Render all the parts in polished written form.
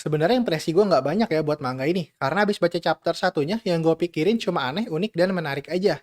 Sebenarnya impresi gue nggak banyak ya buat manga ini, karena abis baca chapter satunya yang gue pikirin cuma aneh, unik, dan menarik aja.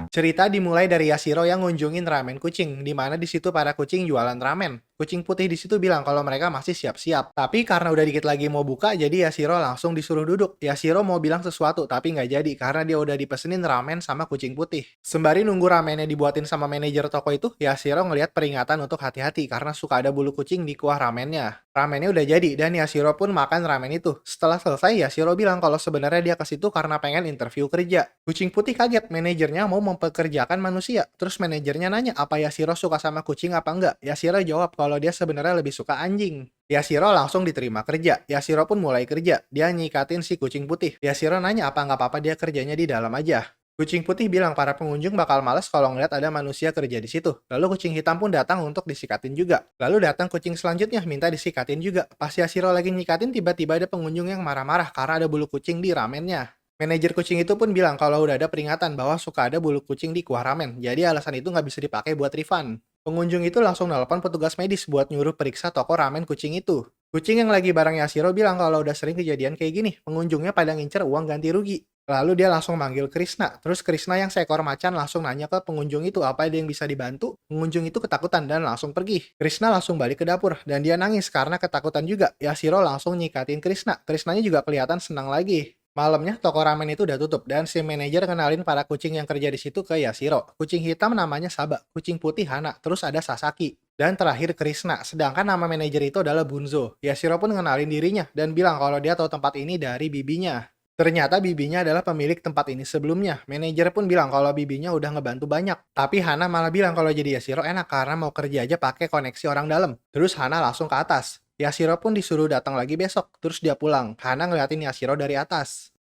Cerita dimulai dari Yashiro yang ngunjungin ramen kucing, di mana di situ para kucing jualan ramen. Kucing putih di situ bilang kalau mereka masih siap-siap. Tapi karena udah dikit lagi mau buka, jadi Yashiro langsung disuruh duduk. Yashiro mau bilang sesuatu, tapi nggak jadi karena dia udah dipesenin ramen sama kucing putih. Sembari nunggu ramennya dibuatin sama manajer toko itu, Yashiro ngeliat peringatan untuk hati-hati karena suka ada bulu kucing di kuah ramennya. Ramennya udah jadi dan Yashiro pun makan ramen itu. Setelah selesai, Yashiro bilang kalau sebenarnya dia ke situ karena pengen interview kerja. Kucing putih kaget, manajernya mau mempekerjakan manusia. Terus manajernya nanya apa Yashiro suka sama kucing apa enggak. Yashiro jawab kalau dia sebenarnya lebih suka anjing. Yashiro langsung diterima kerja. Yashiro pun mulai kerja. Dia nyikatin si kucing putih. Yashiro nanya apa nggak apa-apa dia kerjanya di dalam aja. Kucing putih bilang para pengunjung bakal males kalau ngeliat ada manusia kerja di situ. Lalu kucing hitam pun datang untuk disikatin juga. Lalu datang kucing selanjutnya minta disikatin juga. Pas Yashiro lagi nyikatin tiba-tiba ada pengunjung yang marah-marah karena ada bulu kucing di ramennya. Manajer kucing itu pun bilang kalau udah ada peringatan bahwa suka ada bulu kucing di kuah ramen. Jadi alasan itu nggak bisa dipakai buat refund. Pengunjung itu langsung nelpon petugas medis buat nyuruh periksa toko ramen kucing itu. Kucing yang lagi bareng Yashiro bilang kalau udah sering kejadian kayak gini, pengunjungnya pada ngincer uang ganti rugi. Lalu dia langsung manggil Krishna. Terus Krishna yang seekor macan langsung nanya ke pengunjung itu apa ada yang bisa dibantu. Pengunjung itu ketakutan dan langsung pergi. Krishna langsung balik ke dapur dan dia nangis karena ketakutan juga. Yashiro langsung nyikatin Krishna. Krishnanya juga kelihatan senang lagi. Malamnya toko ramen itu udah tutup dan si manajer kenalin para kucing yang kerja di situ ke Yashiro. Kucing hitam namanya Saba, kucing putih Hana, terus ada Sasaki. Dan terakhir Krishna, sedangkan nama manajer itu adalah Bunzo. Yashiro pun ngenalin dirinya dan bilang kalau dia tahu tempat ini dari bibinya. Ternyata bibinya adalah pemilik tempat ini sebelumnya. Manajer pun bilang kalau bibinya udah ngebantu banyak. Tapi Hana malah bilang kalau jadi Yashiro enak karena mau kerja aja pakai koneksi orang dalam. Terus Hana langsung ke atas. Yashiro pun disuruh datang lagi besok. Terus dia pulang. Hana ngeliatin Yashiro dari atas.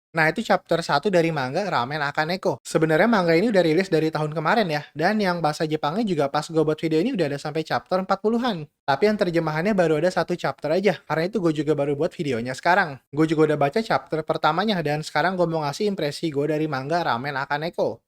Nah, itu chapter 1 dari manga Ramen Akaneko. Sebenarnya manga ini udah rilis dari tahun kemarin ya, dan yang bahasa Jepangnya juga pas gue buat video ini udah ada sampai chapter 40-an. Tapi yang terjemahannya baru ada satu chapter aja, karena itu gue juga baru buat videonya sekarang. Gue juga udah baca chapter pertamanya, dan sekarang gue mau ngasih impresi gue dari manga Ramen Akaneko.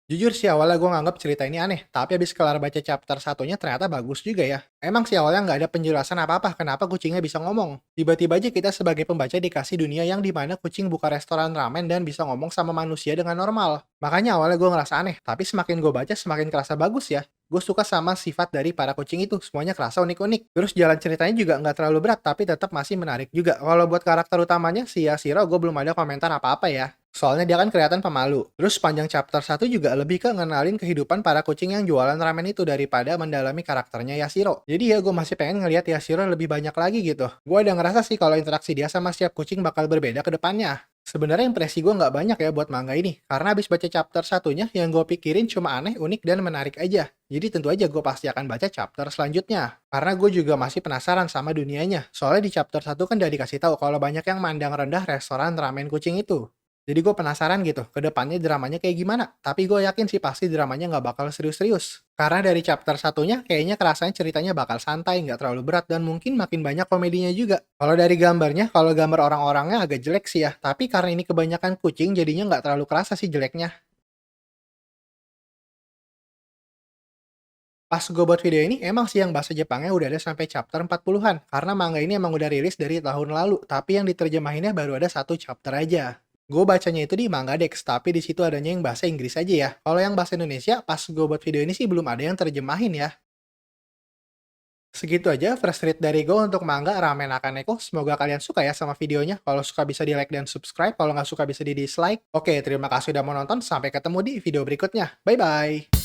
Jujur sih awalnya gue nganggap cerita ini aneh, tapi abis kelar baca chapter satunya ternyata bagus juga ya. Emang sih awalnya nggak ada penjelasan apa-apa kenapa kucingnya bisa ngomong. Tiba-tiba aja kita sebagai pembaca dikasih dunia yang dimana kucing buka restoran ramen dan bisa ngomong sama manusia dengan normal. Makanya awalnya gue ngerasa aneh, tapi semakin gue baca semakin kerasa bagus ya. Gue suka sama sifat dari para kucing itu, semuanya kerasa unik-unik. Terus jalan ceritanya juga nggak terlalu berat, tapi tetap masih menarik juga. Kalau buat karakter utamanya, si Yashiro gue belum ada komentar apa-apa ya. Soalnya dia kan kelihatan pemalu. Terus panjang chapter 1 juga lebih ke ngenalin kehidupan para kucing yang jualan ramen itu daripada mendalami karakternya Yashiro. Jadi ya gue masih pengen ngelihat Yashiro lebih banyak lagi gitu. Gue ada ngerasa sih kalau interaksi dia sama setiap kucing bakal berbeda ke depannya. Sebenarnya impresi gue nggak banyak ya buat manga ini, karena abis baca chapter satunya yang gue pikirin cuma aneh, unik, dan menarik aja. Jadi tentu aja gue pasti akan baca chapter selanjutnya. Karena gue juga masih penasaran sama dunianya. Soalnya di chapter satu kan udah dikasih tahu kalau banyak yang mandang rendah restoran ramen kucing itu. Jadi gue penasaran gitu, ke depannya dramanya kayak gimana. Tapi gue yakin sih pasti dramanya nggak bakal serius-serius. Karena dari chapter satunya kayaknya kerasanya ceritanya bakal santai, nggak terlalu berat, dan mungkin makin banyak komedinya juga. Kalau dari gambarnya, kalau gambar orang-orangnya agak jelek sih ya. Tapi karena ini kebanyakan kucing, jadinya nggak terlalu kerasa sih jeleknya. Pas gue buat video ini, emang sih yang bahasa Jepangnya udah ada sampai chapter 40-an. Karena manga ini emang udah rilis dari tahun lalu, tapi yang diterjemahinnya baru ada satu chapter aja. Gue bacanya itu di Manga Dex, tapi di situ adanya yang bahasa Inggris aja ya. Kalau yang bahasa Indonesia, pas gue buat video ini sih belum ada yang terjemahin ya. Segitu aja first read dari gue untuk manga Ramen Akaneko. Semoga kalian suka ya sama videonya. Kalau suka bisa di like dan subscribe, kalau nggak suka bisa di dislike. Oke, terima kasih udah mau nonton. Sampai ketemu di video berikutnya. Bye-bye!